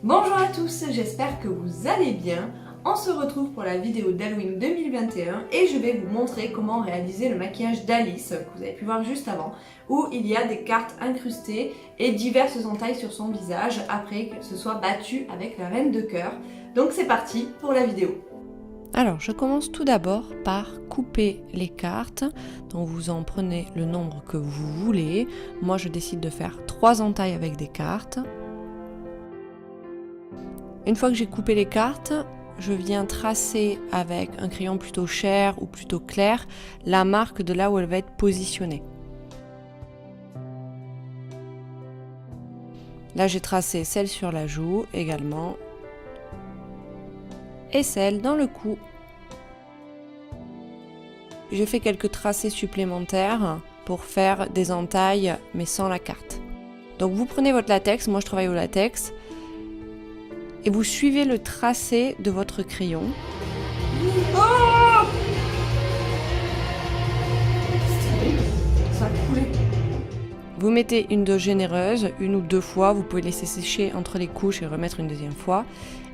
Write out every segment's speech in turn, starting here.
Bonjour à tous, j'espère que vous allez bien. On se retrouve pour la vidéo d'Halloween 2021 et je vais vous montrer comment réaliser le maquillage d'Alice que vous avez pu voir juste avant, où il y a des cartes incrustées et diverses entailles sur son visage après que ce soit battu avec la reine de cœur. Donc c'est parti pour la vidéo. Alors, je commence tout d'abord par couper les cartes. Donc, vous en prenez le nombre que vous voulez. Moi, je décide de faire 3 entailles avec des cartes. Une fois que j'ai coupé les cartes, je viens tracer avec un crayon plutôt cher ou plutôt clair la marque de là où elle va être positionnée. Là, j'ai tracé celle sur la joue également et celle dans le cou. J'ai fait quelques tracés supplémentaires pour faire des entailles mais sans la carte. Donc vous prenez votre latex, moi je travaille au latex, et vous suivez le tracé de votre crayon. Oh, ça a coulé. Vous mettez une dose généreuse, 1 ou 2 fois, vous pouvez laisser sécher entre les couches et remettre une deuxième fois,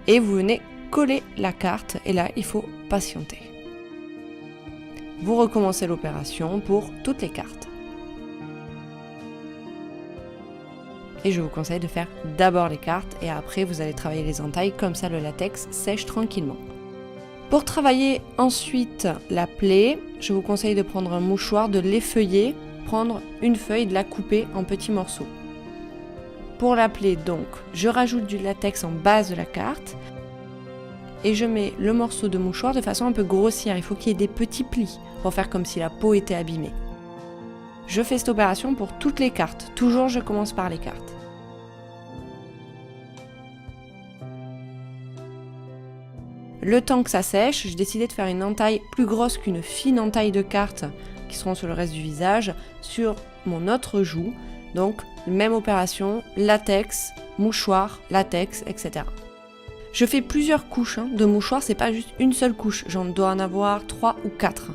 et vous venez coller la carte, et là il faut patienter. Vous recommencez l'opération pour toutes les cartes. Et je vous conseille de faire d'abord les cartes et après vous allez travailler les entailles, comme ça le latex sèche tranquillement. Pour travailler ensuite la plaie, je vous conseille de prendre un mouchoir, de l'effeuiller, prendre une feuille, de la couper en petits morceaux. Pour la plaie donc, je rajoute du latex en base de la carte et je mets le morceau de mouchoir de façon un peu grossière, il faut qu'il y ait des petits plis pour faire comme si la peau était abîmée. Je fais cette opération pour toutes les cartes, toujours je commence par les cartes. Le temps que ça sèche, j'ai décidé de faire une entaille plus grosse qu'une fine entaille de cartes qui seront sur le reste du visage, sur mon autre joue. Donc, même opération, latex, mouchoir, latex, etc. Je fais plusieurs couches de mouchoirs, c'est pas juste une seule couche, j'en dois en avoir 3 ou 4.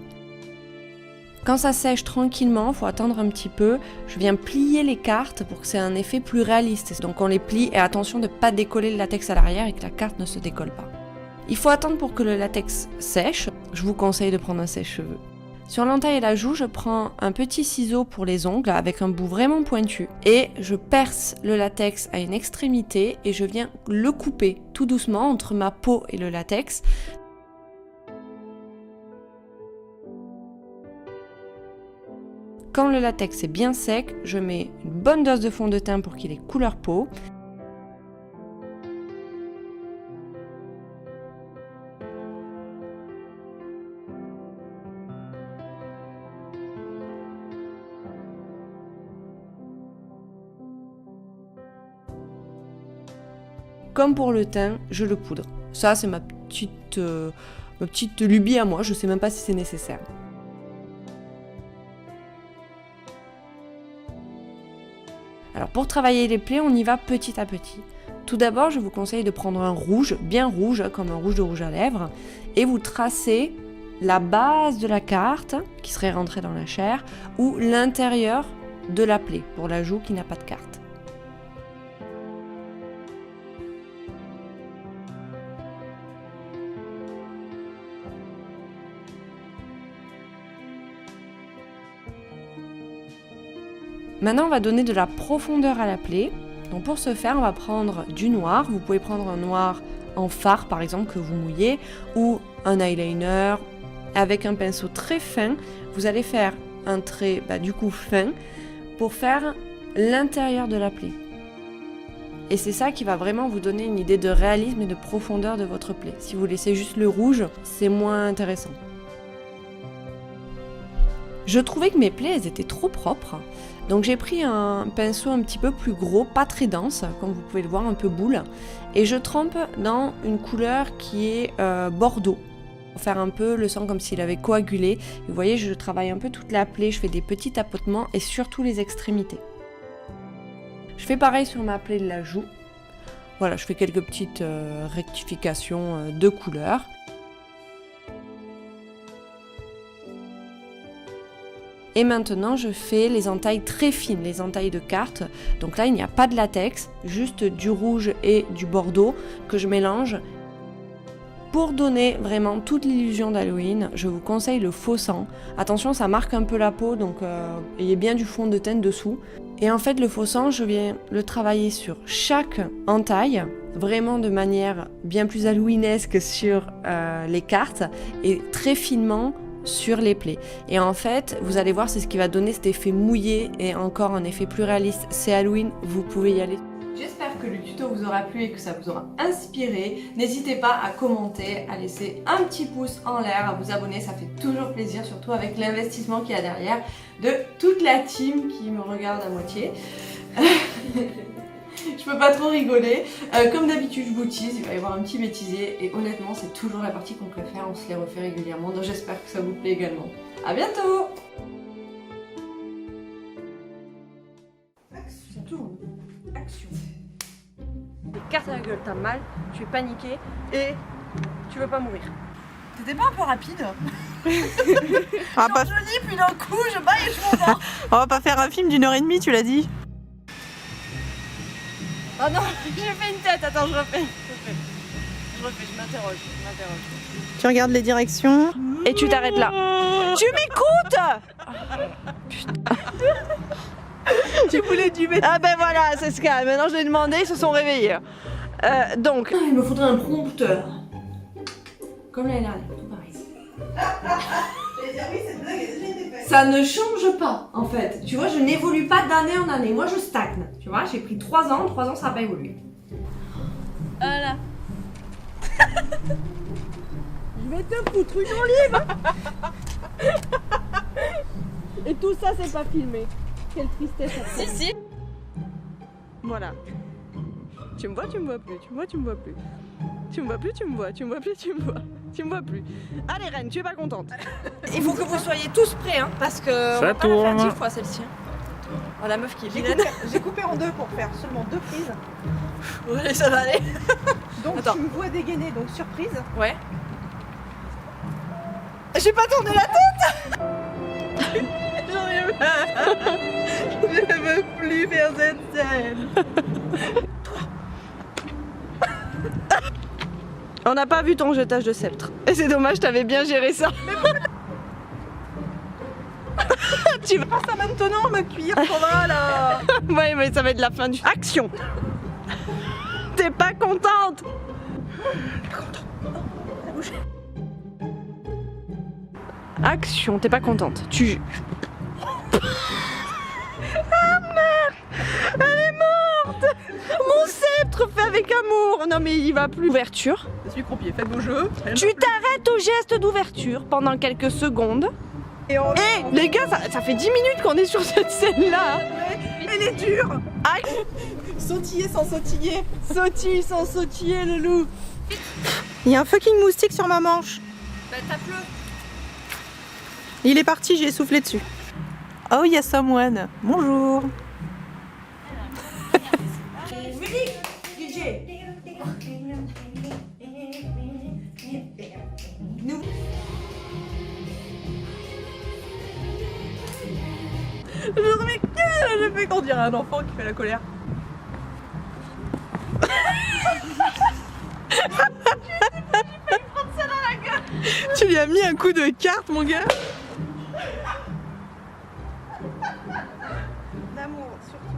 Quand ça sèche tranquillement, il faut attendre un petit peu, je viens plier les cartes pour que c'est un effet plus réaliste. Donc on les plie et attention de ne pas décoller le latex à l'arrière et que la carte ne se décolle pas. Il faut attendre pour que le latex sèche. Je vous conseille de prendre un sèche-cheveux. Sur l'entaille et la joue, je prends un petit ciseau pour les ongles avec un bout vraiment pointu et je perce le latex à une extrémité et je viens le couper tout doucement entre ma peau et le latex. Quand le latex est bien sec, je mets une bonne dose de fond de teint pour qu'il ait couleur peau. Comme pour le teint, je le poudre. Ça, c'est ma petite lubie à moi, je sais même pas si c'est nécessaire. Alors pour travailler les plaies, on y va petit à petit. Tout d'abord, je vous conseille de prendre un rouge, bien rouge, comme un rouge de rouge à lèvres, et vous tracez la base de la carte, qui serait rentrée dans la chair, ou l'intérieur de la plaie, pour la joue qui n'a pas de carte. Maintenant, on va donner de la profondeur à la plaie. Donc pour ce faire, on va prendre du noir. Vous pouvez prendre un noir en fard, par exemple, que vous mouillez, ou un eyeliner. Avec un pinceau très fin, vous allez faire un trait du coup fin pour faire l'intérieur de la plaie. Et c'est ça qui va vraiment vous donner une idée de réalisme et de profondeur de votre plaie. Si vous laissez juste le rouge, c'est moins intéressant. Je trouvais que mes plaies, elles étaient trop propres. Donc j'ai pris un pinceau un petit peu plus gros, pas très dense, comme vous pouvez le voir, un peu boule. Et je trempe dans une couleur qui est bordeaux. Pour faire un peu le sang comme s'il avait coagulé. Et vous voyez, je travaille un peu toute la plaie, je fais des petits tapotements et surtout les extrémités. Je fais pareil sur ma plaie de la joue. Voilà, je fais quelques petites rectifications de couleurs. Et maintenant, je fais les entailles très fines, les entailles de cartes. Donc là, il n'y a pas de latex, juste du rouge et du bordeaux que je mélange. Pour donner vraiment toute l'illusion d'Halloween, je vous conseille le faux sang. Attention, ça marque un peu la peau, donc ayez bien du fond de teint dessous. Et en fait, le faux sang, je viens le travailler sur chaque entaille, vraiment de manière bien plus halloweenesque sur les cartes, et très finement sur les plaies. Et en fait, vous allez voir, c'est ce qui va donner cet effet mouillé et encore un effet plus réaliste. C'est Halloween, vous pouvez y aller. J'espère que le tuto vous aura plu et que ça vous aura inspiré. N'hésitez pas à commenter, à laisser un petit pouce en l'air, à vous abonner, ça fait toujours plaisir, surtout avec l'investissement qu'il y a derrière de toute la team qui me regarde à moitié. Je peux pas trop rigoler. Comme d'habitude, je vous tease, il va y avoir un petit bêtisier et honnêtement, c'est toujours la partie qu'on préfère, on se les refait régulièrement, donc j'espère que ça vous plaît également. À bientôt. Action. Action. Des cartes à la gueule, t'as mal, tu es paniqué et tu veux pas mourir. T'étais pas un peu rapide? Genre pas... je lis, puis d'un coup, je baille et je m'endors. On va pas faire un film d'1h30, tu l'as dit. Oh non, j'ai fait une tête, attends, je refais, je m'interroge. Tu regardes les directions. Et tu t'arrêtes là. Tu m'écoutes? Putain. Tu voulais du métal. Ah ben voilà, c'est ce cas. Maintenant je l'ai demandé, ils se sont réveillés. Donc, Il me faudrait un prompteur. Comme l'année dernière, tout pareil. Ça ne change pas en fait. Tu vois, je n'évolue pas d'année en année. Moi, je stagne. Tu vois, j'ai pris 3 ans. 3 ans, ça n'a pas évolué. voilà. Je vais te foutre une olive. Et tout ça, c'est pas filmé. Quelle tristesse. Si. Voilà. Tu me vois, tu me vois plus. Tu me vois, tu me vois plus. Tu me vois plus, tu me vois. Tu me vois plus, tu me vois. Tu me vois plus. Allez Reine, tu es pas contente. Il faut que vous soyez tous prêts, hein, parce que on va pas la faire 10 fois celle-ci. Oh, la meuf qui est vilaine. J'ai coupé en deux pour faire seulement 2 prises. Ouais, ça va aller. Donc Attends. tu me vois dégainer, donc surprise. Ouais. J'ai pas tourné la tête. J'en ai marre. Je ne veux plus faire cette scène. On n'a pas vu ton jetage de sceptre. Et c'est dommage, t'avais bien géré ça. Tu vas... Pas ça maintenant, me cuire, ça va là. Ouais, mais ça va être la fin du... Action. T'es pas contente. Action, t'es pas contente. Tu... Ah merde. Elle est morte. Mon sceptre fait avec amour. Non mais il va plus. Ouverture. Je suis croupier, faites vos jeux. Tu t'arrêtes au geste d'ouverture pendant quelques secondes. Et on... Eh les gars, ça fait 10 minutes qu'on est sur cette scène-là. Elle est dure. Aïe. Sautiller sans sautiller. Sautille sans sautiller, le loup. Il y a un fucking moustique sur ma manche. Bah tape-le. Il est parti, j'ai soufflé dessus. Oh, il y a someone. Bonjour. Musique, DJ. Nous. Mais qu'est-ce que j'ai fait qu'on dirait un enfant qui fait la colère. Tu lui as mis un coup de carte, mon gars. L'amour, surtout.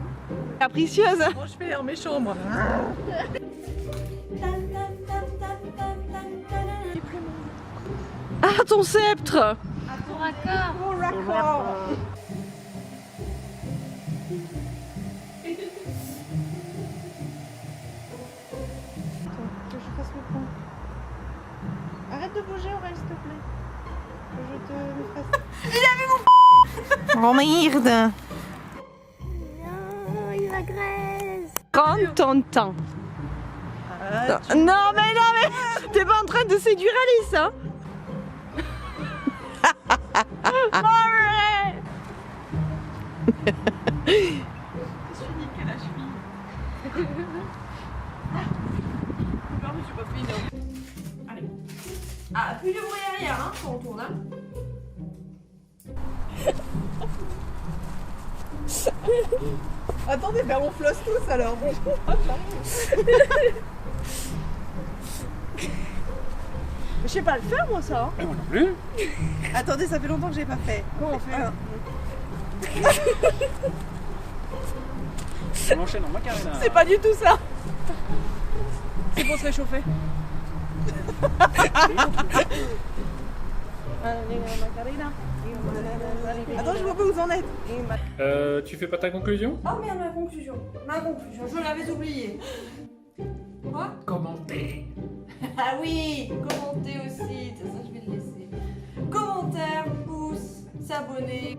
Capricieuse. Moi, je fais un méchant, moi. Ah, ton sceptre. Bon raccord. Que je fasse le point. Arrête de bouger, Aurel, s'il te plaît. Que je te le fasse. Il avait mon... Oh merde. Non, il agresse. Prends ton temps. Non mais t'es pas en train de séduire Alice, hein. Arrête. Je suis niquée la cheville. Pardon, je suis pas fine. Allez. Ah, plus de bruit derrière, hein, quand on tourne, hein. Attendez, ben on flosse tous alors. Je sais pas le faire moi ça. Hein. Moi non plus. Attendez, ça fait longtemps que j'ai pas fait. Comment on fait On enchaîne en macarena. C'est pas du tout ça. C'est pour se réchauffer. Attends, je vois pas où vous en êtes. Tu fais pas ta conclusion? Oh merde, ma conclusion. Je l'avais oubliée. Quoi? Commenter. Ah oui, commenter aussi. Ça, je vais le laisser. Commentaire, pouce, s'abonner.